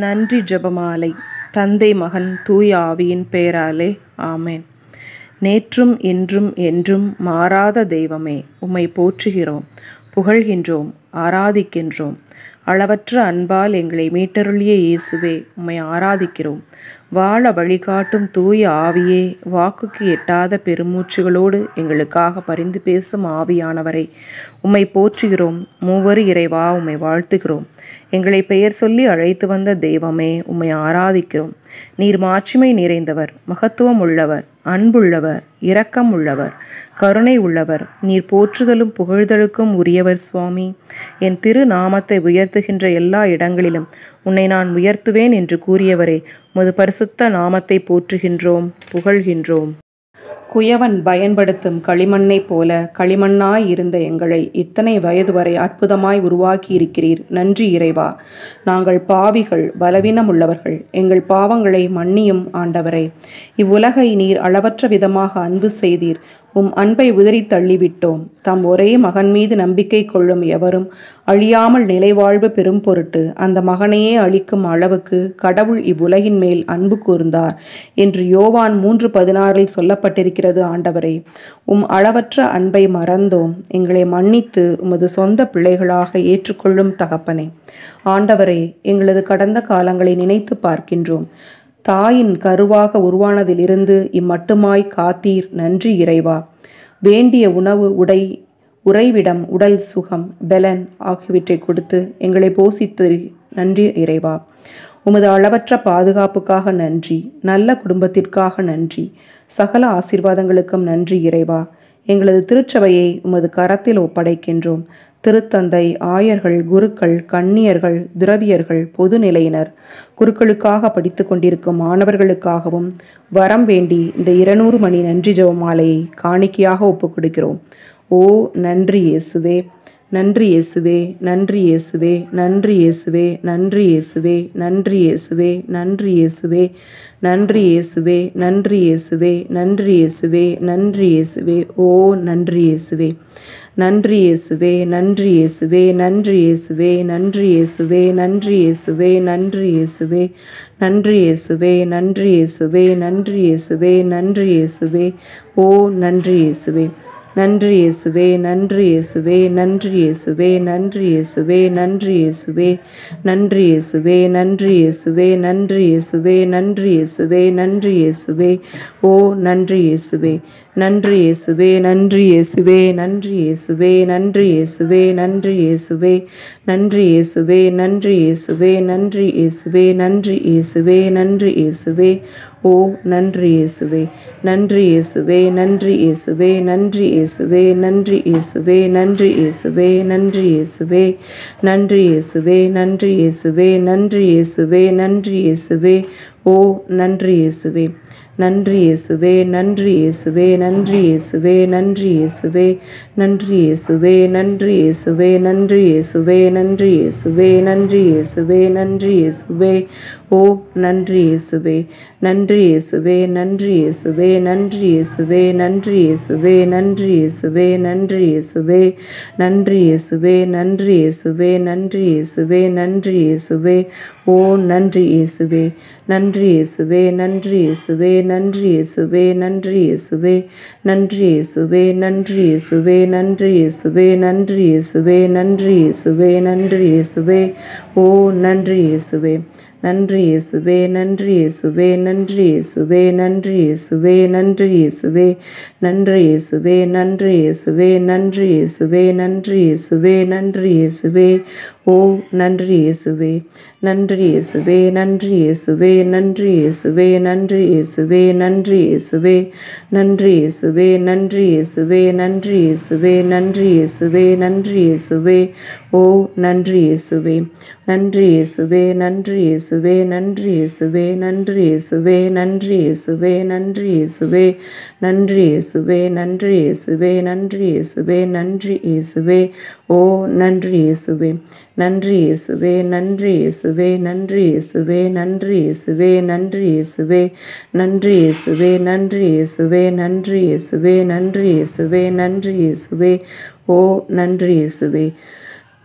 நன்றி ஜெபமாலை. தந்தை மகன் தூய ஆவியின் பெயராலே ஆமென். நேற்றும் இன்றும் என்றும் மாறாத தெய்வமே, உம்மை போற்றுகிறோம், புகழ்கின்றோம், ஆராதிக்கின்றோம். அளவற்ற அன்பால் எங்களை மீட்டருளிய இயேசுவே, உம்மை ஆராதிக்கிறோம். வாழ வழிகாட்டும் தூய ஆவியே, வாக்குக்கு எட்டாத பெருமூச்சுகளோடு எங்களுக்காக பரிந்து பேசும் ஆவியானவரை உம்மை போற்றுகிறோம். மூவரு இறைவா, உம்மை வாழ்த்துகிறோம். எங்களை பெயர் சொல்லி அழைத்து வந்த தெய்வமே, உம்மை ஆராதிக்கிறோம். நீர் மாட்சிமை நிறைந்தவர், மகத்துவம் உள்ளவர், அன்புள்ளவர், இரக்கம் உள்ளவர், கருணை உள்ளவர். நீர் போற்றுதலும் புகழ்தலுக்கும் உரியவர் சுவாமி. என் திரு நாமத்தை உயர்த்துகின்ற எல்லா இடங்களிலும் உன்னை நான் உயர்த்துவேன் என்று கூறியவரே, உமது பரிசுத்த நாமத்தை போற்றுகின்றோம், புகழ்கின்றோம். குயவன் பயன்படுத்தும் களிமண்ணைப் போல களிமண்ணாய் இருந்த எங்களை இத்தனை வயது வரை அற்புதமாய் உருவாக்கி இருக்கிறீர். நன்றி இறைவா. நாங்கள் பாவிகள், பலவீனம் உள்ளவர்கள். எங்கள் பாவங்களை மன்னியும் ஆண்டவரே. இவ்வுலகை நீர் அளவற்ற விதமாக அன்பு செய்தீர். அன்பை உதறி தள்ளிவிட்டோம். தம் ஒரே மகன் மீது நம்பிக்கை கொள்ளும் எவரும் அழியாமல் நிலைவாழ்வு பெறும் பொருட்டு அந்த மகனையே அளிக்கும் அளவுக்கு கடவுள் இவ்வுலகின் மேல் அன்பு கூர்ந்தார் என்று யோவான் 3:16 சொல்லப்பட்டிருக்கிறது. ஆண்டவரே, அளவற்ற அன்பை மறந்தோம். எங்களை மன்னித்து உமது சொந்த பிள்ளைகளாக ஏற்றுக்கொள்ளும் தகப்பனே. ஆண்டவரே, எங்களது கடந்த காலங்களை நினைத்து பார்க்கின்றோம். தாயின் கருவாக உருவானதிலிருந்து இம்மட்டுமாய் காத்தீர். நன்றி இறைவா. வேண்டிய உணவு, உறைவிடம், உடல் சுகம், பெலன் ஆகியவற்றை கொடுத்து எங்களை போஷித்து நன்றி இறைவா. உமது அளவற்ற பாதுகாப்புக்காக நன்றி. நல்ல குடும்பத்திற்காக நன்றி. சகல ஆசீர்வாதங்களுக்கும் நன்றி இறைவா. எங்களது திருச்சபையை உமது கரத்தில் ஒப்படைக்கின்றோம். திருத்தந்தை, ஆயர்கள், குருக்கள், கன்னியர்கள், துறவியர்கள், பொதுநிலையினர், குருக்களுக்காக படித்து கொண்டிருக்கும் மாணவர்களுக்காகவும் வரம் வேண்டி இந்த 200 மணி நன்றி ஜெபமாலையை காணிக்கையாக ஒப்புக் கொடுக்கிறோம். ஓ நன்றி இயேசுவே, நன்றி இயேசுவே, நன்றி இயேசுவே, நன்றி இயேசுவே, நன்றி இயேசுவே, நன்றி இயேசுவே, நன்றி இயேசுவே, நன்றி இயேசுவே, நன்றி இயேசுவே, நன்றி இயேசுவே, நன்றி இயேசுவே. ஓ நன்றி இயேசுவே, நன்றி இயேசுவே, நன்றி இயேசுவே, நன்றி இயேசுவே, நன்றி இயேசுவே, நன்றி இயேசுவே, நன்றி இயேசுவே, நன்றி இயேசுவே, நன்றி இயேசுவே, நன்றி இயேசுவே, நன்றி இயேசுவே. ஓ நன்றி இயேசுவே, நன்றி இயேசுவே, நன்றி இயேசுவே, நன்றி இயேசுவே, நன்றி இயேசுவே, நன்றி இயேசுவே, நன்றி இயேசுவே, நன்றி இயேசுவே, நன்றி இயேசுவே, நன்றி இயேசுவே, நன்றி இயேசுவே. ஓ நன்றி இயேசுவே, நன்றி இயேசுவே, நன்றி இயேசுவே, நன்றி இயேசுவே, நன்றி இயேசுவே, நன்றி இயேசுவே, நன்றி இயேசுவே, நன்றி இயேசுவே, நன்றி இயேசுவே, நன்றி இயேசுவே, நன்றி இயேசுவே. ஓ நன்றி இயேசுவே, நன்றி இயேசுவே, நன்றி இயேசுவே, நன்றி இயேசுவே, நன்றி இயேசுவே, நன்றி இயேசுவே, நன்றி இயேசுவே, நன்றி இயேசுவே, நன்றி இயேசுவே, நன்றி இயேசுவே, நன்றி இயேசுவே. ஓ நன்றி இயேசுவே, நன்றி இயேசுவே, நன்றி இயேசுவே, நன்றி இயேசுவே, நன்றி இயேசுவே, நன்றி இயேசுவே, நன்றி இயேசுவே, நன்றி இயேசுவே, நன்றி இயேசுவே, நன்றி இயேசுவே, நன்றி இயேசுவே. ஓ நன்றி இயேசுவே, நன்றி இயேசுவே, நன்றி இயேசுவே, நன்றி இயேசுவே, நன்றி இயேசுவே, நன்றி இயேசுவே, நன்றி இயேசுவே, நன்றி இயேசுவே, நன்றி இயேசுவே, நன்றி இயேசுவே, நன்றி இயேசுவே. ஓ நன்றி இயேசுவே, நன்றி இயேசுவே, நன்றி இயேசுவே, நன்றி இயேசுவே, நன்றி இயேசுவே, நன்றி இயேசுவே, நன்றி இயேசுவே, நன்றி இயேசுவே, நன்றி இயேசுவே, நன்றி இயேசுவே, நன்றி இயேசுவே. ஓ நன்றி இயேசுவே, நன்றி இயேசுவே, நன்றி இயேசுவே, நன்றி இயேசுவே, நன்றி இயேசுவே, நன்றி இயேசுவே, நன்றி இயேசுவே, நன்றி இயேசுவே, நன்றி இயேசுவே, நன்றி இயேசுவே, நன்றி இயேசுவே. ஓ நன்றி இயேசுவே, நன்றி இயேசுவே, நன்றி இயேசுவே, நன்றி இயேசுவே, நன்றி இயேசுவே, நன்றி இயேசுவே, நன்றி இயேசுவே, நன்றி இயேசுவே, நன்றி இயேசுவே, நன்றி இயேசுவே, நன்றி இயேசுவே. ஓ நன்றி இயேசுவே, நன்றி இயேசுவே, நன்றி இயேசுவே, நன்றி இயேசுவே, நன்றி இயேசுவே, நன்றி இயேசுவே, நன்றி இயேசுவே, நன்றி இயேசுவே, நன்றி இயேசுவே, நன்றி இயேசுவே, நன்றி இயேசுவே. ஓ நன்றி இயேசுவே, நன்றி இயேசுவே, நன்றி இயேசுவே, நன்றி இயேசுவே, நன்றி இயேசுவே, நன்றி இயேசுவே, நன்றி இயேசுவே, நன்றி இயேசுவே, நன்றி இயேசுவே, நன்றி இயேசுவே, நன்றி இயேசுவே. ஓ நன்றி இயேசுவே,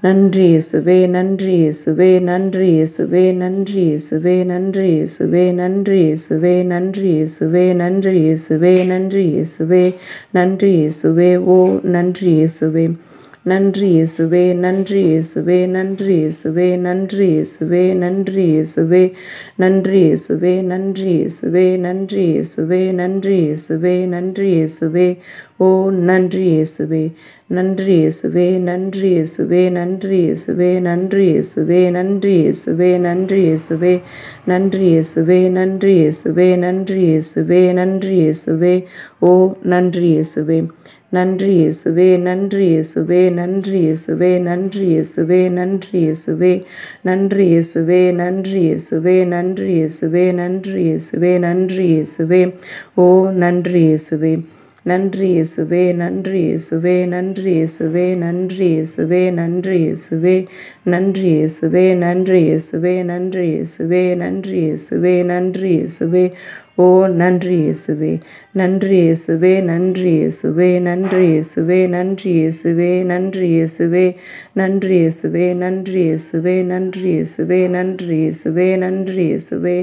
நன்றி இயேசுவே, நன்றி இயேசுவே, நன்றி இயேசுவே, நன்றி இயேசுவே, நன்றி இயேசுவே, நன்றி இயேசுவே, நன்றி இயேசுவே, நன்றி இயேசுவே, நன்றி இயேசுவே, நன்றி இயேசுவே, ஓ நன்றி இயேசுவே. நன்றி இயேசுவே, நன்றி இயேசுவே, நன்றி இயேசுவே, நன்றி இயேசுவே, நன்றி இயேசுவே, நன்றி இயேசுவே, நன்றி இயேசுவே, நன்றி இயேசுவே, நன்றி இயேசுவே, நன்றி இயேசுவே, ஓ நன்றி இயேசுவே. நன்றி இயேசுவே, நன்றி இயேசுவே, நன்றி இயேசுவே, நன்றி இயேசுவே, நன்றி இயேசுவே, நன்றி இயேசுவே, நன்றி இயேசுவே, நன்றி இயேசுவே, நன்றி இயேசுவே, நன்றி இயேசுவே, ஓ நன்றி இயேசுவே. நன்றி இயேசுவே, நன்றி இயேசுவே, நன்றி இயேசுவே, நன்றி இயேசுவே, நன்றி இயேசுவே, நன்றி இயேசுவே, நன்றி இயேசுவே, நன்றி இயேசுவே, நன்றி இயேசுவே, நன்றி இயேசுவே, ஓ நன்றி இயேசுவே. நன்றி இயேசுவே, நன்றி இயேசுவே, நன்றி இயேசுவே, நன்றி இயேசுவே, நன்றி இயேசுவே, நன்றி இயேசுவே, நன்றி இயேசுவே, நன்றி இயேசுவே, நன்றி இயேசுவே, நன்றி இயேசுவே, ஓ நன்றி இயேசுவே. நன்றி இயேசுவே, நன்றி இயேசுவே, நன்றி இயேசுவே, நன்றி இயேசுவே, நன்றி இயேசுவே, நன்றி இயேசுவே, நன்றி இயேசுவே, நன்றி இயேசுவே, நன்றி இயேசுவே, நன்றி இயேசுவே,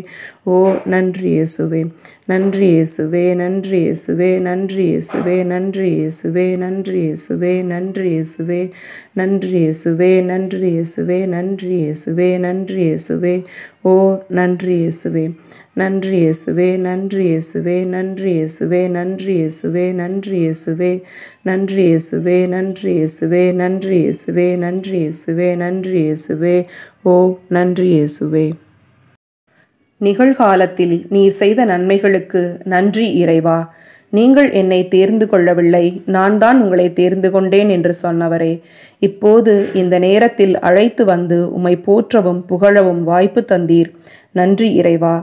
ஓ நன்றி இயேசுவே. நன்றி இயேசுவே, நன்றி இயேசுவே, நன்றி இயேசுவே, நன்றி இயேசுவே, நன்றி இயேசுவே, நன்றி இயேசுவே, நன்றி இயேசுவே, நன்றி இயேசுவே, நன்றி இயேசுவே, நன்றி இயேசுவே, ஓ நன்றி இயேசுவே. நன்றி இயேசுவே, நன்றி இயேசுவே, நன்றி இயேசுவே, நன்றி இயேசுவே, நன்றி இயேசுவே, நன்றி இயேசுவே, நன்றி இயேசுவே, நன்றி இயேசுவே, நன்றி இயேசுவே, நன்றி இயேசுவே, ஓ நன்றி இயேசுவே. நிகழ்காலத்தில் நீர் செய்த நன்மைகளுக்கு நன்றி இறைவா. நீங்கள் என்னை தேர்ந்து கொள்ளவில்லை, நான் தான் உங்களை தேர்ந்து கொண்டேன் என்று சொன்னவரே, இப்போது இந்த நேரத்தில் அழைத்து வந்து உம்மை போற்றவும் புகழவும் வாய்ப்பு தந்தீர். நன்றி இறைவா.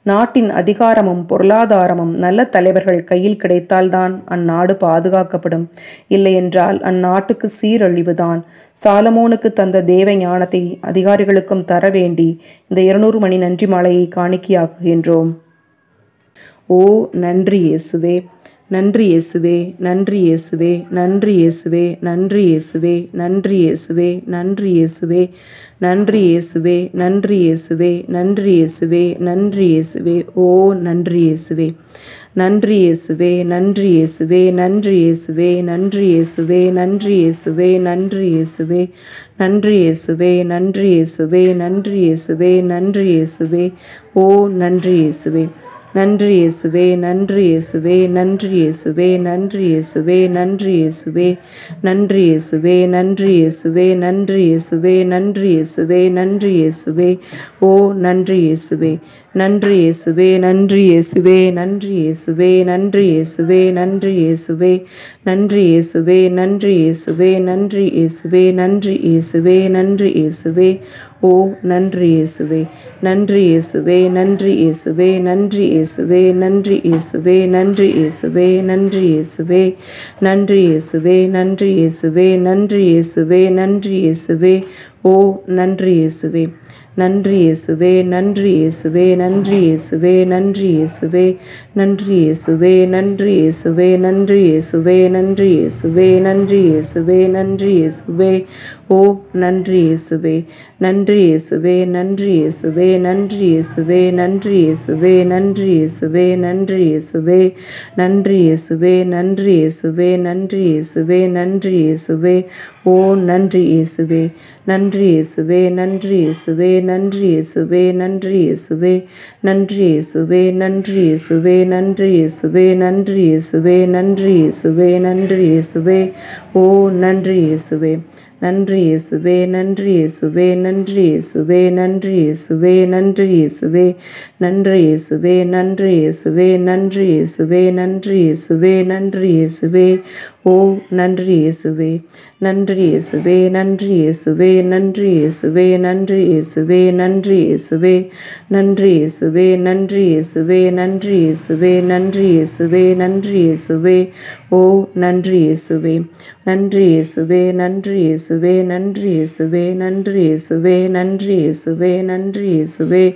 நாட்டின் அதிகாரமும் பொருளாதாரமும் நல்ல தலைவர்கள் கையில் கிடைத்தால்தான் அந்நாடு பாதுகாக்கப்படும். இல்லையென்றால் அந்நாட்டுக்கு சீரழிவுதான். சாலமோனுக்கு தந்த தேவ ஞானத்தை அதிகாரிகளுக்கும் தர வேண்டி இந்த 200 மணி நன்றி மாலையை காணிக்கையாக்குகின்றோம். ஓ நன்றி இயேசுவே, நன்றி இயேசுவே, நன்றி இயேசுவே, நன்றி இயேசுவே, நன்றி இயேசுவே, நன்றி இயேசுவே, நன்றி இயேசுவே, நன்றி இயேசுவே, நன்றி இயேசுவே, நன்றி இயேசுவே, நன்றி இயேசுவே, ஓ நன்றி இயேசுவே. நன்றி இயேசுவே, நன்றி இயேசுவே, நன்றி இயேசுவே, நன்றி இயேசுவே, நன்றி இயேசுவே, நன்றி இயேசுவே, நன்றி இயேசுவே, நன்றி இயேசுவே, நன்றி இயேசுவே, நன்றி இயேசுவே, ஓ நன்றி இயேசுவே. நன்றி இயேசுவே, நன்றி இயேசுவே, நன்றி இயேசுவே, நன்றி இயேசுவே, நன்றி இயேசுவே, நன்றி இயேசுவே, நன்றி இயேசுவே, நன்றி இயேசுவே, நன்றி இயேசுவே, நன்றி இயேசுவே, ஓ நன்றி இயேசுவே. நன்றி இயேசுவே, நன்றி இயேசுவே, நன்றி இயேசுவே, நன்றி இயேசுவே, நன்றி இயேசுவே, நன்றி இயேசுவே, நன்றி இயேசுவே, நன்றி இயேசுவே, நன்றி இயேசுவே, நன்றி இயேசுவே, ஓ நன்றி இயேசுவே. நன்றி இயேசுவே, நன்றி இயேசுவே, நன்றி இயேசுவே, நன்றி இயேசுவே, நன்றி இயேசுவே, நன்றி இயேசுவே, நன்றி இயேசுவே, நன்றி இயேசுவே, நன்றி இயேசுவே, நன்றி இயேசுவே, ஓ நன்றி இயேசுவே. நன்றி இயேசுவே, நன்றி இயேசுவே, நன்றி இயேசுவே, நன்றி இயேசுவே, நன்றி இயேசுவே, நன்றி இயேசுவே, நன்றி இயேசுவே, நன்றி இயேசுவே, நன்றி இயேசுவே, நன்றி இயேசுவே, ஓ நன்றி இயேசுவே. நன்றி இயேசுவே, நன்றி இயேசுவே, நன்றி இயேசுவே, நன்றி இயேசுவே, நன்றி இயேசுவே, நன்றி இயேசுவே, நன்றி இயேசுவே, நன்றி இயேசுவே, நன்றி இயேசுவே, நன்றி இயேசுவே, ஓ நன்றி இயேசுவே. நன்றி இயேசுவே, நன்றி இயேசுவே, நன்றி இயேசுவே, நன்றி இயேசுவே, நன்றி இயேசுவே, நன்றி இயேசுவே, நன்றி இயேசுவே, நன்றி இயேசுவே, நன்றி இயேசுவே, நன்றி இயேசுவே, ஓ நன்றி இயேசுவே. நன்றி இயேசுவே, நன்றி இயேசுவே, நன்றி இயேசுவே, நன்றி இயேசுவே, நன்றி இயேசுவே, நன்றி இயேசுவே, நன்றி இயேசுவே, நன்றி இயேசுவே, நன்றி இயேசுவே, நன்றி இயேசுவே, ஓ நன்றி இயேசுவே. நன்றி இயேசுவே, நன்றி இயேசுவே, நன்றி இயேசுவே, நன்றி இயேசுவே, நன்றி இயேசுவே, நன்றி இயேசுவே, நன்றி இயேசுவே, நன்றி இயேசுவே, நன்றி இயேசுவே, நன்றி இயேசுவே, ஓ நன்றி இயேசுவே. நன்றி இயேசுவே, நன்றி இயேசுவே, நன்றி இயேசுவே, நன்றி இயேசுவே, நன்றி இயேசுவே, நன்றி இயேசுவே,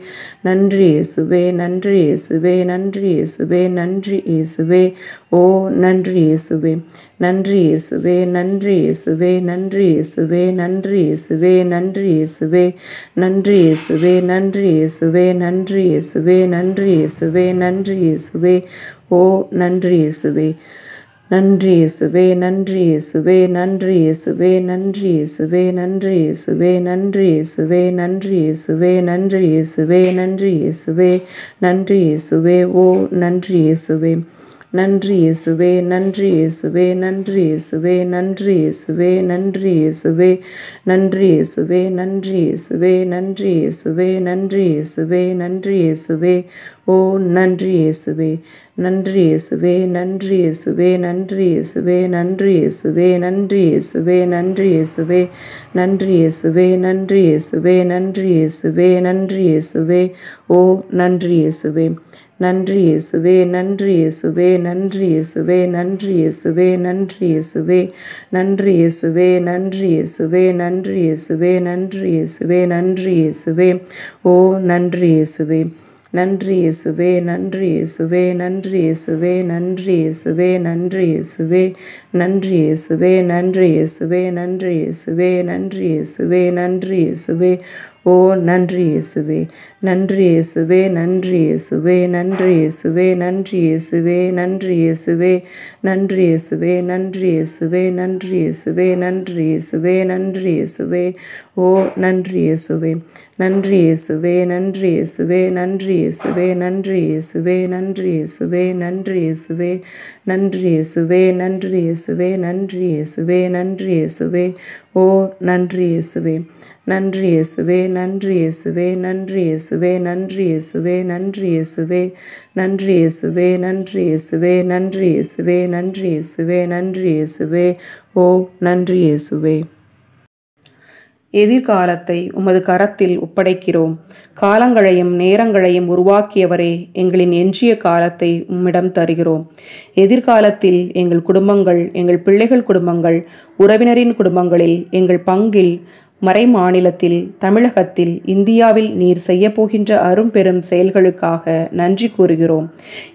நன்றி இயேசுவே, நன்றி இயேசுவே, நன்றி இயேசுவே, நன்றி இயேசுவே, ஓ நன்றி இயேசுவே. நன்றி இயேசுவே, நன்றி இயேசுவே, நன்றி இயேசுவே, நன்றி இயேசுவே, நன்றி இயேசுவே, நன்றி இயேசுவே, நன்றி இயேசுவே, நன்றி இயேசுவே, நன்றி இயேசுவே, நன்றி இயேசுவே, ஓ நன்றி இயேசுவே. நன்றி இயேசுவே, நன்றி இயேசுவே, நன்றி இயேசுவே, நன்றி இயேசுவே, நன்றி இயேசுவே, நன்றி இயேசுவே, நன்றி இயேசுவே, நன்றி இயேசுவே, நன்றி இயேசுவே, நன்றி இயேசுவே, ஓ நன்றி இயேசுவே. நன்றி இயேசுவே, நன்றி இயேசுவே, நன்றி இயேசுவே, நன்றி இயேசுவே, நன்றி இயேசுவே, நன்றி இயேசுவே, நன்றி இயேசுவே, நன்றி இயேசுவே, நன்றி இயேசுவே, நன்றி இயேசுவே, ஓ நன்றி இயேசுவே. நன்றி இயேசுவே, நன்றி இயேசுவே, நன்றி இயேசுவே, நன்றி இயேசுவே, நன்றி இயேசுவே, நன்றி இயேசுவே, நன்றி இயேசுவே, நன்றி இயேசுவே, நன்றி இயேசுவே, நன்றி இயேசுவே, ஓ நன்றி இயேசுவே. நன்றி இயேசுவே, நன்றி இயேசுவே, நன்றி இயேசுவே, நன்றி இயேசுவே, நன்றி இயேசுவே, நன்றி இயேசுவே, நன்றி இயேசுவே, நன்றி இயேசுவே, நன்றி இயேசுவே, நன்றி இயேசுவே, ஓ நன்றி இயேசுவே. நன்றி இயேசுவே, நன்றி இயேசுவே, நன்றி இயேசுவே, நன்றி இயேசுவே, நன்றி இயேசுவே, நன்றி இயேசுவே, நன்றி இயேசுவே, நன்றி இயேசுவே, நன்றி இயேசுவே, நன்றி இயேசுவே, ஓ நன்றி இயேசுவே. நன்றி இயேசுவே, நன்றி இயேசுவே, நன்றி இயேசுவே, நன்றி இயேசுவே, நன்றி இயேசுவே, நன்றி இயேசுவே, நன்றி இயேசுவே, நன்றி இயேசுவே, நன்றி இயேசுவே, நன்றி இயேசுவே, ஓ நன்றி இயேசுவே. நன்றி இயேசுவே, நன்றி இயேசுவே, நன்றி இயேசுவே, நன்றி இயேசுவே, நன்றி இயேசுவே, நன்றி இயேசுவே, நன்றி இயேசுவே, நன்றி இயேசுவே, நன்றி இயேசுவே, நன்றி இயேசுவே, ஓ நன்றி இயேசுவே. நன்றி இயேசுவே, நன்றி இயேசுவே, நன்றி இயேசுவே, நன்றி இயேசுவே, நன்றி இயேசுவே, நன்றி இயேசுவே, நன்றி இயேசுவே, நன்றி இயேசுவே, நன்றி இயேசுவே, நன்றி இயேசுவே, ஓ நன்றி இயேசுவே. எதிர்காலத்தை உமது கரத்தில் ஒப்படைக்கிறோம். காலங்களையும் நேரங்களையும் உருவாக்கியவரே, எங்களின் எஞ்சிய காலத்தை உம்மிடம் தருகிறோம். எதிர்காலத்தில் எங்கள் குடும்பங்கள், எங்கள் பிள்ளைகள் குடும்பங்கள், உறவினரின் குடும்பங்களில், எங்கள் பங்கில், மறை மாநிலத்தில், தமிழகத்தில், இந்தியாவில் நீர் செய்யப்போகின்ற அரும்பெரும் செயல்களுக்காக நன்றி கூறுகிறோம்.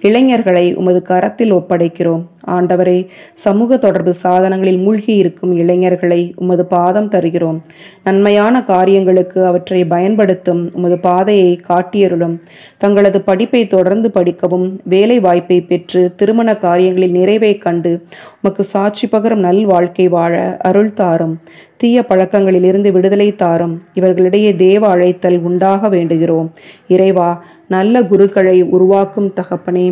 இளைஞர்களை உமது கரத்தில் ஒப்படைக்கிறோம். ஆண்டவரே, சமூக தொடர்பு சாதனங்களில் மூழ்கி இருக்கும் இளைஞர்களை உமது பாதம் தருகிறோம். நன்மையான காரியங்களுக்கு அவற்றை பயன்படுத்தும் உமது பாதையை காட்டியருளும். தங்களது படிப்பை தொடர்ந்து படிக்கவும், வேலை வாய்ப்பை பெற்று திருமண காரியங்களில் நிறைவை கண்டு உமக்கு சாட்சி பகரும் நல் வாழ்க்கை வாழ அருள் தாரும். தீய பழக்கங்களிலிருந்து விடுதலை தாரும். இவர்களிடையே தேவ அழைத்தல் உண்டாக வேண்டுகிறோம். இறைவா, நல்ல குருக்களை உருவாக்கும் தகப்பனே,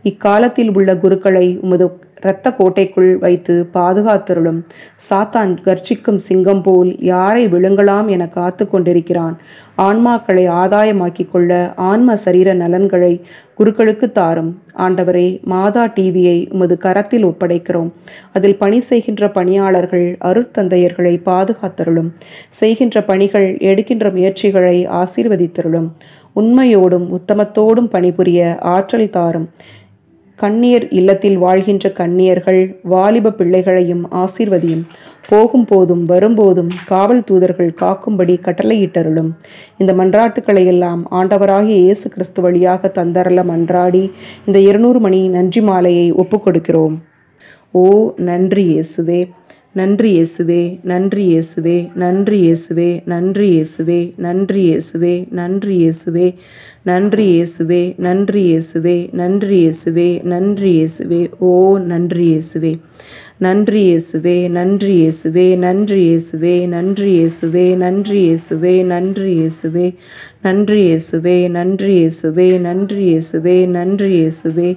இக்காலத்தில் உள்ள குருக்களை உமது இரத்த கோட்டைக்குள் வைத்து பாதுகாத்தருளும். சாத்தான் கர்ச்சிக்கும் சிங்கம் போல் யாரை விழுங்கலாம் என காத்து கொண்டிருக்கிறான். ஆன்மாக்களை ஆதாயமாக்கிக் கொள்ள ஆன்ம சரீர நலன்களை குருக்களுக்கு தாரும். ஆண்டவரே, மாதா டிவியை உமது கரத்தில் ஒப்படைக்கிறோம். அதில் பணி செய்கின்ற பணியாளர்கள், அருட்தந்தையர்களை பாதுகாத்தருளும். செய்கின்ற பணிகள், எடுக்கின்ற முயற்சிகளை ஆசீர்வதித்தருளும். உண்மையோடும் உத்தமத்தோடும் பணிபுரிய ஆற்றல் தாரும். கன்னியர் இல்லத்தில் வாழ்கின்ற கன்னியர்கள், வாலிப பிள்ளைகளையும் ஆசீர்வதியும். போகும் போதும் வரும்போதும் காவல் தூதர்கள் காக்கும்படி கட்டளையிட்டருளும். இந்த மன்றாட்டுக்களை எல்லாம் ஆண்டவராகிய இயேசு கிறிஸ்து வழியாக தந்தரல மன்றாடி இந்த 200 மணி நன்றி மாலையை ஒப்புக்கொடுக்கிறோம். ஓ நன்றி இயேசுவே, நன்றி இயேசுவே, நன்றி இயேசுவே, நன்றி இயேசுவே, நன்றி இயேசுவே, நன்றி இயேசுவே, நன்றி இயேசுவே, நன்றி இயேசுவே, நன்றி இயேசுவே, நன்றி இயேசுவே, நன்றி இயேசுவே, ஓ நன்றி இயேசுவே. நன்றி இயேசுவே, நன்றி இயேசுவே, நன்றி இயேசுவே, நன்றி இயேசுவே, நன்றி இயேசுவே, நன்றி இயேசுவே, நன்றி இயேசுவே, நன்றி இயேசுவே, நன்றி இயேசுவே, நன்றி இயேசுவே,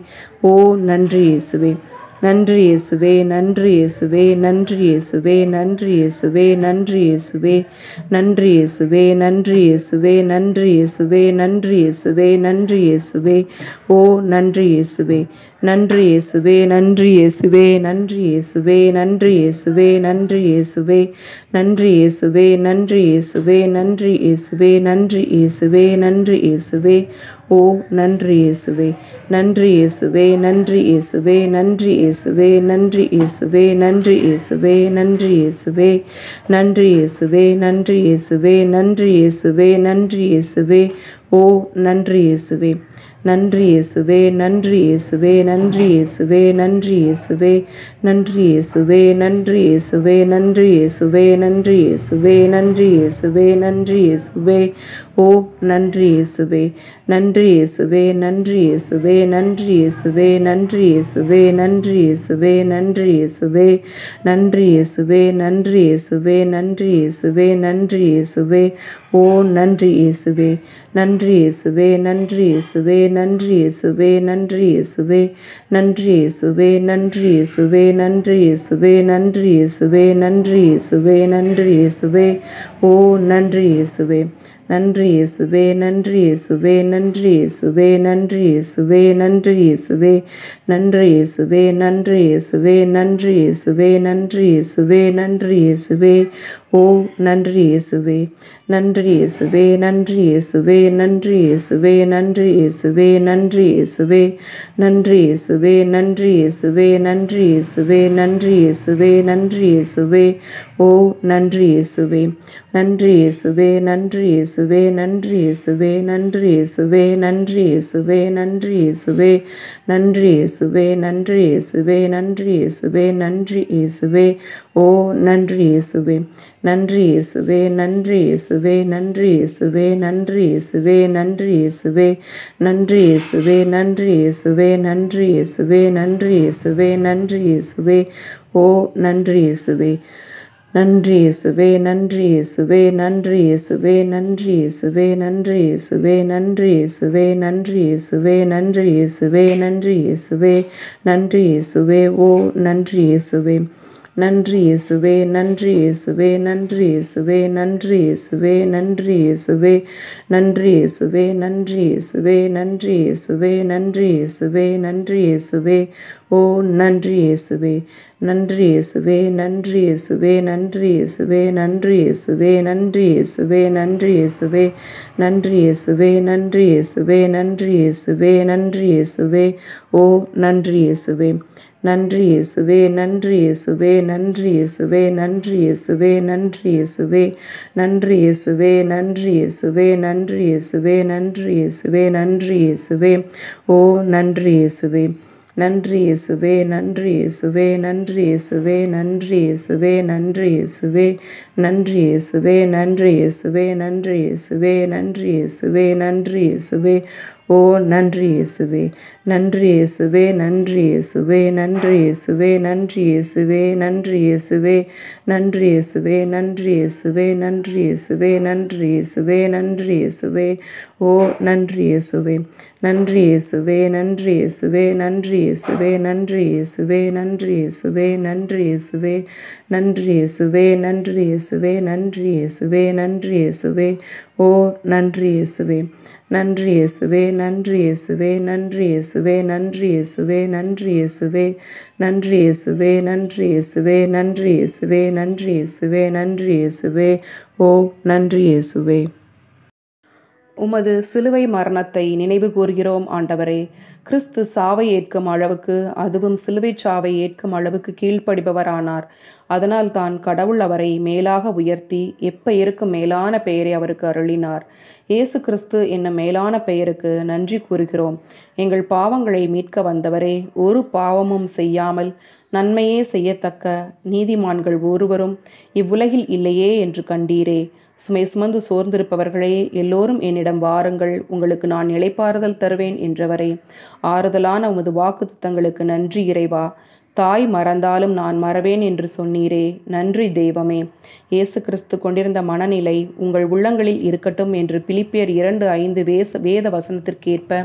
ஓ நன்றி இயேசுவே. நன்றி இயேசுவே, நன்றி இயேசுவே, நன்றி இயேசுவே, நன்றி இயேசுவே, நன்றி இயேசுவே, நன்றி இயேசுவே, நன்றி இயேசுவே, நன்றி இயேசுவே, நன்றி இயேசுவே, நன்றி இயேசுவே, ஓ நன்றி இயேசுவே. நன்றி இயேசுவே, நன்றி இயேசுவே, நன்றி இயேசுவே, நன்றி இயேசுவே, நன்றி இயேசுவே, நன்றி இயேசுவே, நன்றி இயேசுவே, நன்றி இயேசுவே, நன்றி இயேசுவே, நன்றி இயேசுவே, ஓ நன்றி இயேசுவே. நன்றி இயேசுவே, நன்றி இயேசுவே, நன்றி இயேசுவே, நன்றி இயேசுவே, நன்றி இயேசுவே, நன்றி இயேசுவே, நன்றி இயேசுவே, நன்றி இயேசுவே, நன்றி இயேசுவே, நன்றி இயேசுவே, ஓ ஓ நன்றி இயேசுவே. நன்றி இயேசுவே. நன்றி இயேசுவே. நன்றி இயேசுவே. நன்றி இயேசுவே. நன்றி இயேசுவே. நன்றி இயேசுவே. நன்றி இயேசுவே. நன்றி இயேசுவே. நன்றி இயேசுவே. நன்றி இயேசுவே. ஓ நன்றி இயேசுவே. நன்றி இயேசுவே. நன்றி இயேசுவே. நன்றி இயேசுவே. நன்றி இயேசுவே. நன்றி இயேசுவே. நன்றி இயேசுவே. நன்றி இயேசுவே. நன்றி இயேசுவே. நன்றி இயேசுவே. நன்றி இயேசுவே. ஓ நன்றி இயேசுவே. நன்றி இயேசுவே. நன்றி இயேசுவே. நன்றி இயேசுவே. நன்றி இயேசுவே. நன்றி இயேசுவே. நன்றி இயேசுவே. நன்றி இயேசுவே. நன்றி இயேசுவே. நன்றி இயேசுவே. நன்றி இயேசுவே. ஓ நன்றி இயேசுவே. நன்றி இயேசுவே. நன்றி இயேசுவே. நன்றி இயேசுவே. நன்றி இயேசுவே. நன்றி இயேசுவே. நன்றி இயேசுவே. நன்றி இயேசுவே. நன்றி இயேசுவே. நன்றி இயேசுவே. நன்றி இயேசுவே. ஓ நன்றி இயேசுவே. நன்றி இயேசுவே. நன்றி இயேசுவே. நன்றி இயேசுவே. நன்றி இயேசுவே. நன்றி இயேசுவே. நன்றி இயேசுவே. நன்றி இயேசுவே. நன்றி இயேசுவே. நன்றி இயேசுவே. நன்றி இயேசுவே. ஓ நன்றி இயேசுவே. நன்றி இயேசுவே. நன்றி இயேசுவே. நன்றி இயேசுவே. நன்றி இயேசுவே. நன்றி இயேசுவே. நன்றி இயேசுவே. நன்றி இயேசுவே. நன்றி இயேசுவே. நன்றி இயேசுவே. நன்றி இயேசுவே. ஓ நன்றி இயேசுவே. நன்றி இயேசுவே. நன்றி இயேசுவே. நன்றி இயேசுவே. நன்றி இயேசுவே. நன்றி இயேசுவே. நன்றி இயேசுவே. நன்றி இயேசுவே. நன்றி இயேசுவே. நன்றி இயேசுவே. நன்றி இயேசுவே. ஓ நன்றி இயேசுவே. நன்றி இயேசுவே. நன்றி இயேசுவே. நன்றி இயேசுவே. நன்றி இயேசுவே. நன்றி இயேசுவே. நன்றி இயேசுவே. நன்றி இயேசுவே. நன்றி இயேசுவே. நன்றி இயேசுவே. நன்றி இயேசுவே. ஓ நன்றி இயேசுவே. நன்றி இயேசுவே. நன்றி இயேசுவே. நன்றி இயேசுவே. நன்றி இயேசுவே. நன்றி இயேசுவே. நன்றி இயேசுவே. நன்றி இயேசுவே. நன்றி இயேசுவே. நன்றி இயேசுவே. நன்றி இயேசுவே. ஓ நன்றி இயேசுவே. நன்றி இயேசுவே. நன்றி இயேசுவே. நன்றி இயேசுவே. நன்றி இயேசுவே. நன்றி இயேசுவே. நன்றி இயேசுவே. நன்றி இயேசுவே. நன்றி இயேசுவே. நன்றி இயேசுவே. நன்றி இயேசுவே. ஓ நன்றி இயேசுவே. நன்றி இயேசுவே. நன்றி இயேசுவே. நன்றி இயேசுவே. நன்றி இயேசுவே. நன்றி இயேசுவே. நன்றி இயேசுவே. நன்றி இயேசுவே. நன்றி இயேசுவே. நன்றி இயேசுவே. நன்றி இயேசுவே. ஓ நன்றி இயேசுவே. நன்றி இயேசுவே. நன்றி இயேசுவே. நன்றி இயேசுவே. நன்றி இயேசுவே. நன்றி இயேசுவே. நன்றி இயேசுவே. நன்றி இயேசுவே. நன்றி இயேசுவே. நன்றி இயேசுவே. நன்றி இயேசுவே. ஓ நன்றி இயேசுவே. நன்றி இயேசுவே. நன்றி இயேசுவே. நன்றி இயேசுவே. நன்றி இயேசுவே. நன்றி இயேசுவே. நன்றி இயேசுவே. நன்றி இயேசுவே. நன்றி இயேசுவே. நன்றி இயேசுவே. நன்றி இயேசுவே. ஓ நன்றி இயேசுவே. நன்றி இயேசுவே. நன்றி இயேசுவே. நன்றி இயேசுவே. நன்றி இயேசுவே. நன்றி இயேசுவே. நன்றி இயேசுவே. நன்றி இயேசுவே. நன்றி இயேசுவே. நன்றி இயேசுவே. நன்றி இயேசுவே. ஓ நன்றி இயேசுவே. நன்றி இயேசுவே. நன்றி இயேசுவே. நன்றி இயேசுவே. நன்றி இயேசுவே. நன்றி இயேசுவே. நன்றி இயேசுவே. நன்றி இயேசுவே. நன்றி இயேசுவே. நன்றி இயேசுவே. நன்றி இயேசுவே. ஓ நன்றி இயேசுவே. உமது சிலுவை மரணத்தை நினைவு கூர்கிறோம் ஆண்டவரே. கிறிஸ்து சாவை ஏற்கும் அளவுக்கு, அதுவும் சிலுவை சாவை ஏற்கும் அளவுக்கு கீழ்ப்படிபவரானார். அதனால் தான் கடவுள் அவரை மேலாக உயர்த்தி எப்பெயருக்கு மேலான பெயரை அவருக்கு அருளினார். இயேசு கிறிஸ்து என்னும் மேலான பெயருக்கு நன்றி கூறுகிறோம். எங்கள் பாவங்களை மீட்க வந்தவரே, ஒரு பாவமும் செய்யாமல் நன்மையே செய்யத்தக்க நீதிமான்கள் ஒருவரும் இவ்வுலகில் இல்லையே என்று கண்டீரே. சுமை சுமந்து சோர்ந்திருப்பவர்களே, எல்லோரும் என்னிடம் வாருங்கள், உங்களுக்கு நான் இளைப்பாறுதல் தருவேன் என்றவரே, ஆறுதலான உமது வாக்குத்தத்தங்களுக்கு நன்றி இறைவா. தாய் மறந்தாலும் நான் மறவேன் என்று சொன்னீரே, நன்றி தெய்வமே. இயேசு கிறிஸ்து கொண்டிருந்த மனநிலை உங்கள் உள்ளங்களில் இருக்கட்டும் என்று பிலிப்பியர் 2:5 வேத வசனத்திற்கேற்ப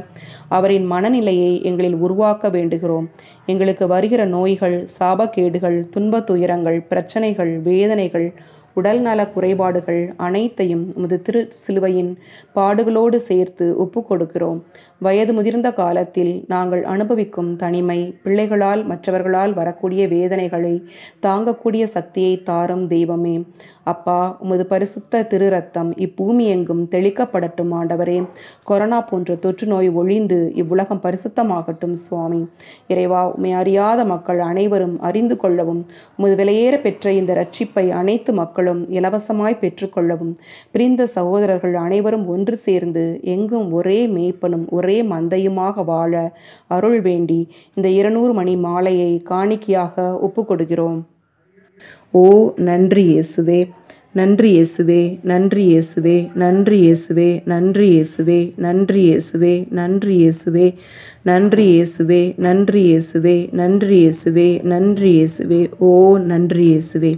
அவரின் மனநிலையை எங்களில் உருவாக்க வேண்டுகிறோம். எங்களுக்கு வருகிற நோய்கள், சாபக்கேடுகள், துன்பத் துயரங்கள், பிரச்சனைகள், வேதனைகள், உடல் நல குறைபாடுகள் அனைத்தையும் உமது திரு சிலுவையின் பாடுகளோடு சேர்த்து ஒப்பு கொடுக்கிறோம். வயது முதிர்ந்த காலத்தில் நாங்கள் அனுபவிக்கும் தனிமை, பிள்ளைகளால் மற்றவர்களால் வரக்கூடிய வேதனைகளை தாங்கக்கூடிய சக்தியை தாரும் தெய்வமே. அப்பா, உமது பரிசுத்த திரு ரத்தம் இப்பூமி எங்கும் தெளிக்கப்படட்டும் ஆண்டவரே. கொரோனா போன்ற தொற்று நோய் ஒழிந்து இவ்வுலகம் பரிசுத்தமாகட்டும் சுவாமி. இறைவா, உம்மை அறியாத மக்கள் அனைவரும் அறிந்து கொள்ளவும் உமது விலையேற பெற்ற இந்த இரட்சிப்பை அனைத்து மக்கள் மக்களும் இலவசமாய் பெற்றுக்கொள்ளவும், பிரிந்த சகோதரர்கள் அனைவரும் ஒன்று சேர்ந்து எங்கும் ஒரே மேய்ப்பனும் ஒரே மந்தையுமாக வாழ அருள் வேண்டி இந்த 200 மணி மாலையை காணிக்கையாக ஒப்புக்கொடுக்கிறோம். ஓ நன்றி இயேசுவே, நன்றி இயேசுவே, நன்றி இயேசுவே, நன்றி இயேசுவே, நன்றி இயேசுவே, நன்றி இயேசுவே, நன்றி இயேசுவே, நன்றி இயேசுவே, நன்றி இயேசுவே, நன்றி இயேசுவே, நன்றி இயேசுவே. ஓ நன்றி இயேசுவே,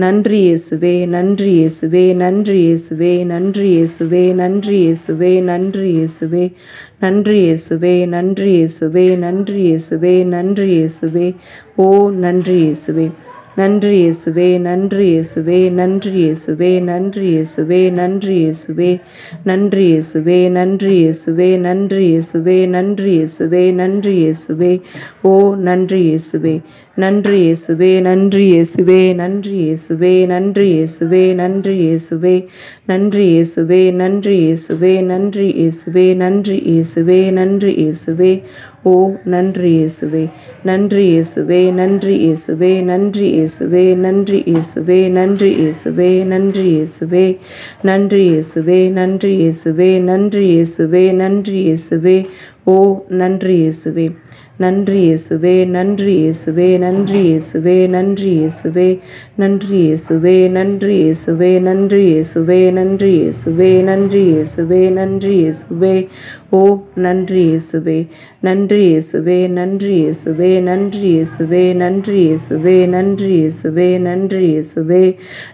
நன்றி இயேசுவே, நன்றி இயேசுவே, நன்றி இயேசுவே, நன்றி இயேசுவே, நன்றி இயேசுவே, நன்றி இயேசுவே, நன்றி இயேசுவே, நன்றி இயேசுவே, நன்றி இயேசுவே, நன்றி இயேசுவே. ஓ நன்றி இயேசுவே, நன்றி இயேசுவே, நன்றி இயேசுவே, நன்றி இயேசுவே, நன்றி இயேசுவே, நன்றி இயேசுவே, நன்றி இயேசுவே, நன்றி இயேசுவே, நன்றி இயேசுவே, நன்றி இயேசுவே, நன்றி இயேசுவே. ஓ நன்றி இயேசுவே, நன்றி இயேசுவே, நன்றி இயேசுவே, நன்றி இயேசுவே, நன்றி இயேசுவே, நன்றி இயேசுவே, நன்றி இயேசுவே, நன்றி இயேசுவே, நன்றி இயேசுவே, நன்றி இயேசுவே, நன்றி இயேசுவே. ஓ நன்றி இயேசுவே, நன்றி இயேசுவே, நன்றி இயேசுவே, நன்றி இயேசுவே, நன்றி இயேசுவே, நன்றி இயேசுவே, நன்றி இயேசுவே, நன்றி இயேசுவே, நன்றி இயேசுவே, நன்றி இயேசுவே, நன்றி இயேசுவே. ஓ நன்றி இயேசுவே, நன்றி இயேசுவே, நன்றி இயேசுவே, நன்றி இயேசுவே, நன்றி இயேசுவே, நன்றி இயேசுவே, நன்றி இயேசுவே, நன்றி இயேசுவே, நன்றி இயேசுவே, நன்றி இயேசுவே, நன்றி இயேசுவே. ஓ நன்றி இயேசுவே, நன்றி இயேசுவே, நன்றி இயேசுவே, நன்றி இயேசுவே, நன்றி இயேசுவே, நன்றி இயேசுவே, நன்றி இயேசுவே,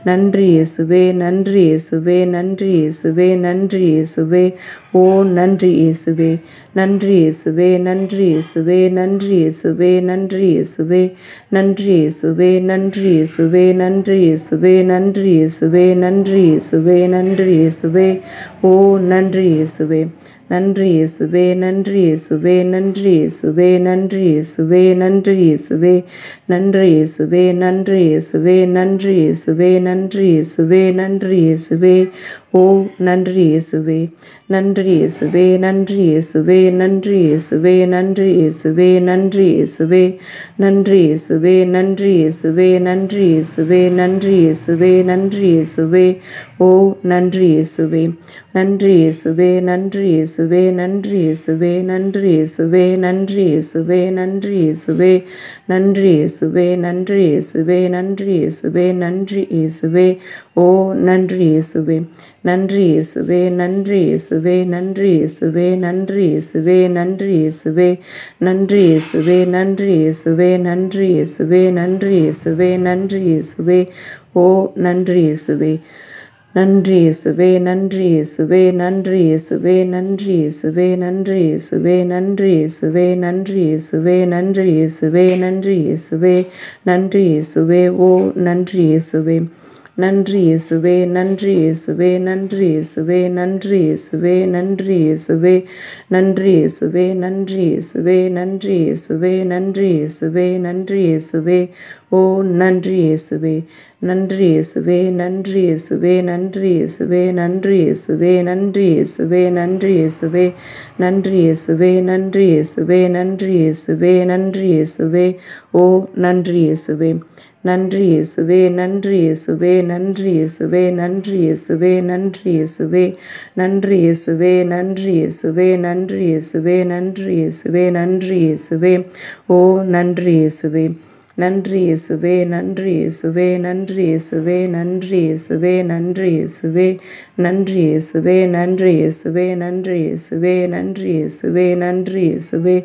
நன்றி இயேசுவே, நன்றி இயேசுவே, நன்றி இயேசுவே, நன்றி இயேசுவே. ஓ நன்றி இயேசுவே, நன்றி இயேசுவே, நன்றி இயேசுவே, நன்றி இயேசுவே, நன்றி இயேசுவே, நன்றி இயேசுவே, நன்றி இயேசுவே, நன்றி இயேசுவே, நன்றி இயேசுவே, நன்றி இயேசுவே, நன்றி இயேசுவே. ஓ நன்றி இயேசுவே, நன்றி இயேசுவே, நன்றி இயேசுவே, நன்றி இயேசுவே, நன்றி இயேசுவே, நன்றி இயேசுவே, நன்றி இயேசுவே, நன்றி இயேசுவே, நன்றி இயேசுவே, நன்றி இயேசுவே, நன்றி இயேசுவே. ஓ நன்றி இயேசுவே, நன்றி இயேசுவே, நன்றி இயேசுவே, நன்றி இயேசுவே, நன்றி இயேசுவே, நன்றி இயேசுவே, நன்றி இயேசுவே, நன்றி இயேசுவே, நன்றி இயேசுவே, நன்றி இயேசுவே, நன்றி இயேசுவே. ஓ நன்றி இயேசுவே, நன்றி இயேசுவே, நன்றி இயேசுவே, நன்றி இயேசுவே, நன்றி இயேசுவே, நன்றி இயேசுவே, நன்றி இயேசுவே, நன்றி இயேசுவே, நன்றி இயேசுவே, நன்றி இயேசுவே, நன்றி இயேசுவே. ஓ நன்றி இயேசுவே, நன்றி இயேசுவே, நன்றி இயேசுவே, நன்றி இயேசுவே, நன்றி இயேசுவே, நன்றி இயேசுவே, நன்றி இயேசுவே, நன்றி இயேசுவே, நன்றி இயேசுவே, நன்றி இயேசுவே, நன்றி இயேசுவே. ஓ நன்றி இயேசுவே, நன்றி இயேசுவே, நன்றி இயேசுவே, நன்றி இயேசுவே, நன்றி இயேசுவே, நன்றி இயேசுவே, நன்றி இயேசுவே, நன்றி இயேசுவே, நன்றி இயேசுவே, நன்றி இயேசுவே, நன்றி இயேசுவே. ஓ நன்றி இயேசுவே, நன்றி இயேசுவே, நன்றி இயேசுவே, நன்றி இயேசுவே, நன்றி இயேசுவே, நன்றி இயேசுவே, நன்றி இயேசுவே, நன்றி இயேசுவே, நன்றி இயேசுவே, நன்றி இயேசுவே, நன்றி இயேசுவே. ஓ நன்றி இயேசுவே, நன்றி இயேசுவே, நன்றி இயேசுவே, நன்றி இயேசுவே, நன்றி இயேசுவே, நன்றி இயேசுவே, நன்றி இயேசுவே, நன்றி இயேசுவே, நன்றி இயேசுவே, நன்றி இயேசுவே, நன்றி இயேசுவே. ஓ நன்றி இயேசுவே, நன்றி இயேசுவே, நன்றி இயேசுவே, நன்றி இயேசுவே, நன்றி இயேசுவே, நன்றி இயேசுவே, நன்றி இயேசுவே, நன்றி இயேசுவே, நன்றி இயேசுவே, நன்றி இயேசுவே, நன்றி இயேசுவே. ஓ நன்றி இயேசுவே, நன்றி இயேசுவே, நன்றி இயேசுவே, நன்றி இயேசுவே, நன்றி இயேசுவே, நன்றி இயேசுவே, நன்றி இயேசுவே, நன்றி இயேசுவே, நன்றி இயேசுவே, நன்றி இயேசுவே, நன்றி இயேசுவே.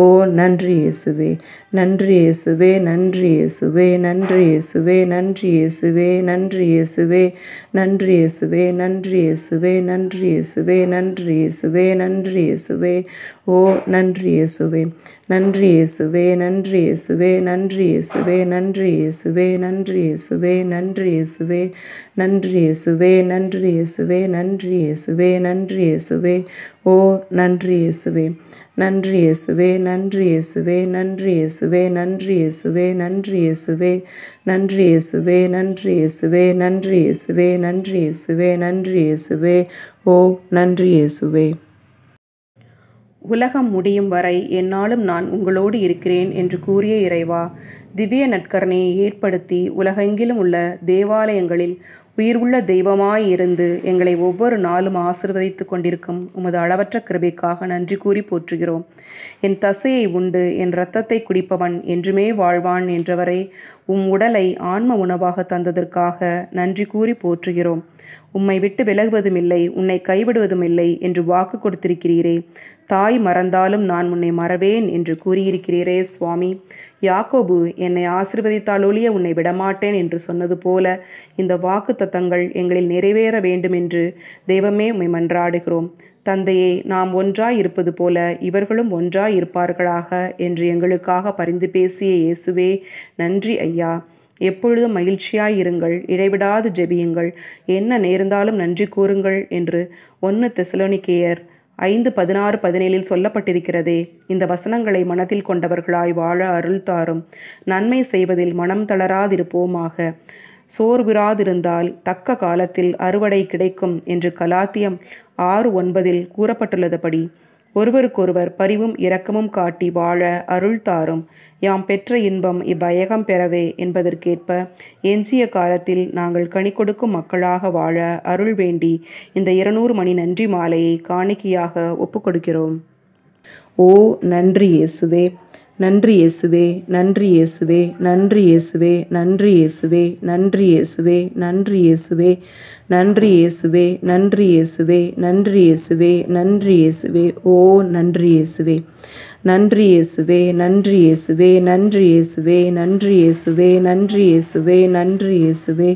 ஓ நன்றி இயேசுவே, நன்றி இயேசுவே, நன்றி இயேசுவே, நன்றி இயேசுவே, நன்றி இயேசுவே, நன்றி இயேசுவே, நன்றி இயேசுவே, நன்றி இயேசுவே, நன்றி இயேசுவே, நன்றி இயேசுவே, நன்றி இயேசுவே. ஓ நன்றி இயேசுவே, நன்றி இயேசுவே, நன்றி இயேசுவே, நன்றி இயேசுவே, நன்றி இயேசுவே, நன்றி இயேசுவே, நன்றி இயேசுவே, நன்றி இயேசுவே, நன்றி இயேசுவே, நன்றி இயேசுவே, நன்றி இயேசுவே. ஓ நன்றி இயேசுவே, நன்றி இயேசுவே, நன்றி இயேசுவே, நன்றி இயேசுவே, நன்றி இயேசுவே, நன்றி இயேசுவே, நன்றி இயேசுவே, நன்றி இயேசுவே, நன்றி இயேசுவே, நன்றி இயேசுவே, நன்றி இயேசுவே. ஓ நன்றி இயேசுவே. உலகம் முடியும் வரை எந்நாளும் நான் உங்களோடு இருக்கிறேன் என்று கூறிய இறைவா, திவ்ய நற்கருணையை ஏற்படுத்தி உலகெங்கிலும் உள்ள தேவாலயங்களில் உயிர்வுள்ள தெய்வமாய் இருந்து எங்களை ஒவ்வொரு நாளும் ஆசீர்வதித்து கொண்டிருக்கும் உமது அளவற்ற கிருபைக்காக நன்றி கூறி போற்றுகிறோம். என் தசையை உண்டு என் இரத்தத்தை குடிப்பவன் என்றுமே வாழ்வான் என்றவரை உடலை ஆன்ம உணவாக தந்ததற்காக நன்றி கூறி போற்றுகிறோம். உம்மை விட்டு விலகுவதுமில்லை, உன்னை கைவிடுவதுமில்லை என்று வாக்கு கொடுத்திருக்கிறீரே. தாய் மறந்தாலும் நான் உன்னை மறவேன் என்று கூறியிருக்கிறீரே சுவாமி. யாக்கோபு என்னை ஆசீர்வதித்தாலொழிய உன்னை விடமாட்டேன் என்று சொன்னது போல இந்த வாக்கு தத்தங்கள் எங்களில் நிறைவேற வேண்டுமென்று தெய்வமே உம்மை மன்றாடுகிறோம். தந்தையே, நாம் ஒன்றாய் இருப்பது போல இவர்களும் ஒன்றாய் இருப்பார்களாக என்று எங்களுக்காக பரிந்து பேசிய இயேசுவே, நன்றி ஐயா. எப்பொழுதும் மகிழ்ச்சியாய் இருங்கள், இடைவிடாது ஜெபியுங்கள், என்ன நேர்ந்தாலும் நன்றி கூறுங்கள் என்று 1 தெசலோனிக்கேயர் 5:16-17 சொல்லப்பட்டிருக்கிறதே. இந்த வசனங்களை மனதில் கொண்டவர்களாய் வாழ அருள் தாரும். நன்மை செய்வதில் மனம் தளராதிருப்போமாக. சோர்வுறாதிருந்தால் தக்க காலத்தில் அறுவடை கிடைக்கும் என்று கலாத்தியம் 6:9 கூறப்பட்டுள்ளதுபடி ஒருவருக்கொருவர் பரிவும் இரக்கமும் காட்டி வாழ அருள் தாரும். யாம் பெற்ற இன்பம் இவ்வையகம் பெறவே என்பதற்கேற்ப எஞ்சிய காலத்தில் நாங்கள் கனி கொடுக்கும் மக்களாக வாழ அருள் வேண்டி இந்த 200 மணி நன்றி மாலையை காணிக்கையாக ஒப்புக்கொடுக்கிறோம். ஓ நன்றி இயேசுவே, நன்றி இயேசுவே, நன்றி இயேசுவே, நன்றி இயேசுவே, நன்றி இயேசுவே, நன்றி இயேசுவே, நன்றி இயேசுவே, நன்றி இயேசுவே, நன்றி இயேசுவே, நன்றி இயேசுவே, நன்றி இயேசுவே. ஓ நன்றி இயேசுவே, நன்றி இயேசுவே, நன்றி இயேசுவே, நன்றி இயேசுவே, நன்றி இயேசுவே, நன்றி இயேசுவே, நன்றி இயேசுவே,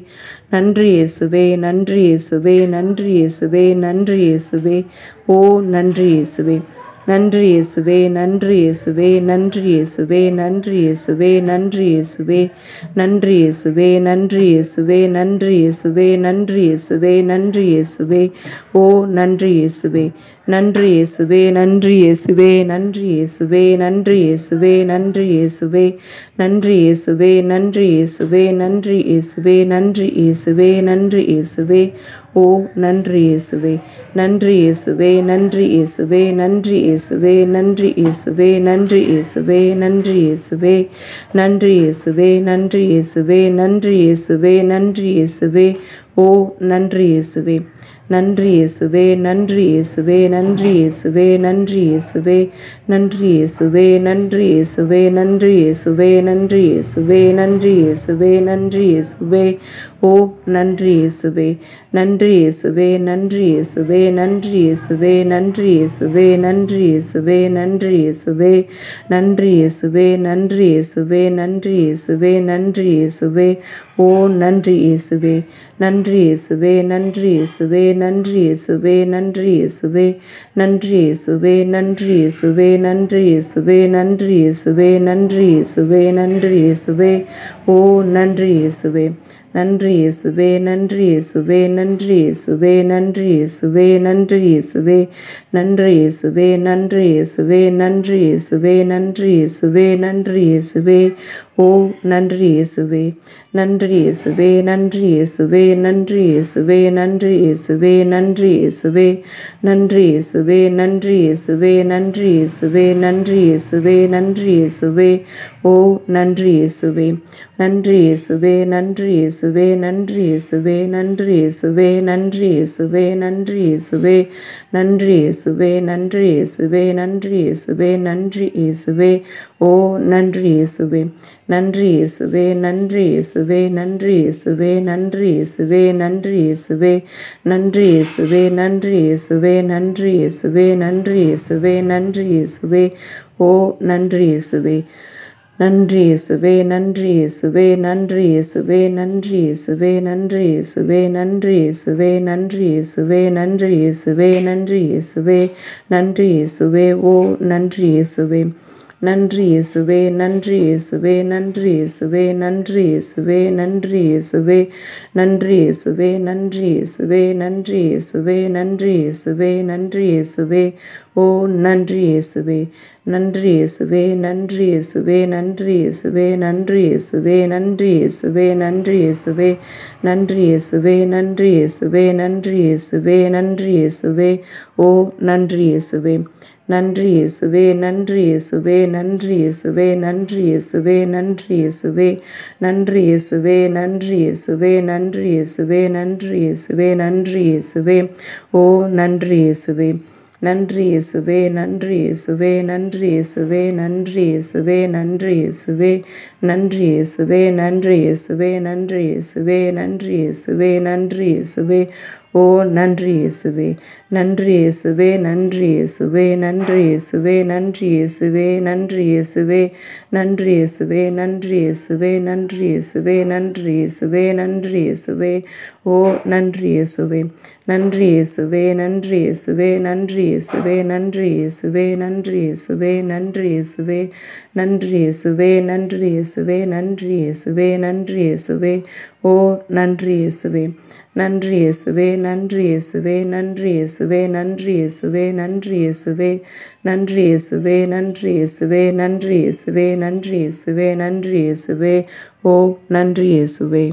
நன்றி இயேசுவே, நன்றி இயேசுவே, நன்றி இயேசுவே, நன்றி இயேசுவே. ஓ நன்றி இயேசுவே, நன்றி இயேசுவே, நன்றி இயேசுவே, நன்றி இயேசுவே, நன்றி இயேசுவே, நன்றி இயேசுவே, நன்றி இயேசுவே, நன்றி இயேசுவே, நன்றி இயேசுவே, நன்றி இயேசுவே, நன்றி இயேசுவே. ஓ நன்றி இயேசுவே, நன்றி இயேசுவே, நன்றி இயேசுவே, நன்றி இயேசுவே, நன்றி இயேசுவே, நன்றி இயேசுவே, நன்றி இயேசுவே, நன்றி இயேசுவே, நன்றி இயேசுவே, நன்றி இயேசுவே, நன்றி இயேசுவே. ஓ நன்றி இயேசுவே, நன்றி இயேசுவே, நன்றி இயேசுவே, நன்றி இயேசுவே, நன்றி இயேசுவே, நன்றி இயேசுவே, நன்றி இயேசுவே, நன்றி இயேசுவே, நன்றி இயேசுவே, நன்றி இயேசுவே, நன்றி இயேசுவே. ஓ நன்றி இயேசுவே, நன்றி இயேசுவே, நன்றி இயேசுவே, நன்றி இயேசுவே, நன்றி இயேசுவே, நன்றி இயேசுவே, நன்றி இயேசுவே, நன்றி இயேசுவே, நன்றி இயேசுவே, நன்றி இயேசுவே, நன்றி இயேசுவே. ஓ நன்றி இயேசுவே, நன்றி இயேசுவே, நன்றி இயேசுவே, நன்றி இயேசுவே, நன்றி இயேசுவே, நன்றி இயேசுவே, நன்றி இயேசுவே, நன்றி இயேசுவே, நன்றி இயேசுவே, நன்றி இயேசுவே, நன்றி இயேசுவே. ஓ நன்றி இயேசுவே, நன்றி இயேசுவே, நன்றி இயேசுவே, நன்றி இயேசுவே, நன்றி இயேசுவே, நன்றி இயேசுவே, நன்றி இயேசுவே, நன்றி இயேசுவே, நன்றி இயேசுவே, நன்றி இயேசுவே, நன்றி இயேசுவே. ஓ நன்றி இயேசுவே, நன்றி இயேசுவே, நன்றி இயேசுவே, நன்றி இயேசுவே, நன்றி இயேசுவே, நன்றி இயேசுவே, நன்றி இயேசுவே, நன்றி இயேசுவே, நன்றி இயேசுவே, நன்றி இயேசுவே, நன்றி இயேசுவே. ஓ நன்றி இயேசுவே, நன்றி இயேசுவே, நன்றி இயேசுவே, நன்றி இயேசுவே, நன்றி இயேசுவே, நன்றி இயேசுவே, நன்றி இயேசுவே, நன்றி இயேசுவே, நன்றி இயேசுவே, நன்றி இயேசுவே, நன்றி இயேசுவே. ஓ நன்றி இயேசுவே, நன்றி இயேசுவே, நன்றி இயேசுவே, நன்றி இயேசுவே, நன்றி இயேசுவே, நன்றி இயேசுவே, நன்றி இயேசுவே, நன்றி இயேசுவே, நன்றி இயேசுவே, நன்றி இயேசுவே, நன்றி இயேசுவே. ஓ நன்றி இயேசுவே, நன்றி இயேசுவே, நன்றி இயேசுவே, நன்றி இயேசுவே, நன்றி இயேசுவே, நன்றி இயேசுவே, நன்றி இயேசுவே, நன்றி இயேசுவே, நன்றி இயேசுவே, நன்றி இயேசுவே, நன்றி இயேசுவே. ஓ நன்றி இயேசுவே, நன்றி இயேசுவே, நன்றி இயேசுவே, நன்றி இயேசுவே, நன்றி இயேசுவே, நன்றி இயேசுவே, நன்றி இயேசுவே, நன்றி இயேசுவே, நன்றி இயேசுவே, நன்றி இயேசுவே, நன்றி இயேசுவே. ஓ நன்றி இயேசுவே, நன்றி இயேசுவே, நன்றி இயேசுவே, நன்றி இயேசுவே, நன்றி இயேசுவே, நன்றி இயேசுவே, நன்றி இயேசுவே, நன்றி இயேசுவே, நன்றி இயேசுவே, நன்றி இயேசுவே, நன்றி இயேசுவே. ஓ நன்றி இயேசுவே, நன்றி இயேசுவே, நன்றி இயேசுவே, நன்றி இயேசுவே, நன்றி இயேசுவே, நன்றி இயேசுவே, நன்றி இயேசுவே, நன்றி இயேசுவே, நன்றி இயேசுவே, நன்றி இயேசுவே, நன்றி இயேசுவே. ஓ நன்றி இயேசுவே, நன்றி இயேசுவே, நன்றி இயேசுவே, நன்றி இயேசுவே, நன்றி இயேசுவே, நன்றி இயேசுவே, நன்றி இயேசுவே, நன்றி இயேசுவே, நன்றி இயேசுவே, நன்றி இயேசுவே, நன்றி இயேசுவே. ஓ நன்றி இயேசுவே, நன்றி இயேசுவே, நன்றி இயேசுவே, நன்றி இயேசுவே, நன்றி இயேசுவே, நன்றி இயேசுவே, நன்றி இயேசுவே, நன்றி இயேசுவே, நன்றி இயேசுவே, நன்றி இயேசுவே, நன்றி இயேசுவே. ஓ நன்றி இயேசுவே, நன்றி இயேசுவே, நன்றி இயேசுவே, நன்றி இயேசுவே, நன்றி இயேசுவே, நன்றி இயேசுவே, நன்றி இயேசுவே, நன்றி இயேசுவே, நன்றி இயேசுவே, நன்றி இயேசுவே, நன்றி இயேசுவே. ஓ நன்றி இயேசுவே, நன்றி இயேசுவே, நன்றி இயேசுவே, நன்றி இயேசுவே, நன்றி இயேசுவே, நன்றி இயேசுவே, நன்றி இயேசுவே, நன்றி இயேசுவே, நன்றி இயேசுவே, நன்றி இயேசுவே, நன்றி இயேசுவே. ஓ நன்றி இயேசுவே, நன்றி இயேசுவே, நன்றி இயேசுவே, நன்றி இயேசுவே, நன்றி இயேசுவே, நன்றி இயேசுவே, நன்றி இயேசுவே, நன்றி இயேசுவே, நன்றி இயேசுவே, நன்றி இயேசுவே, நன்றி இயேசுவே. ஓ நன்றி இயேசுவே.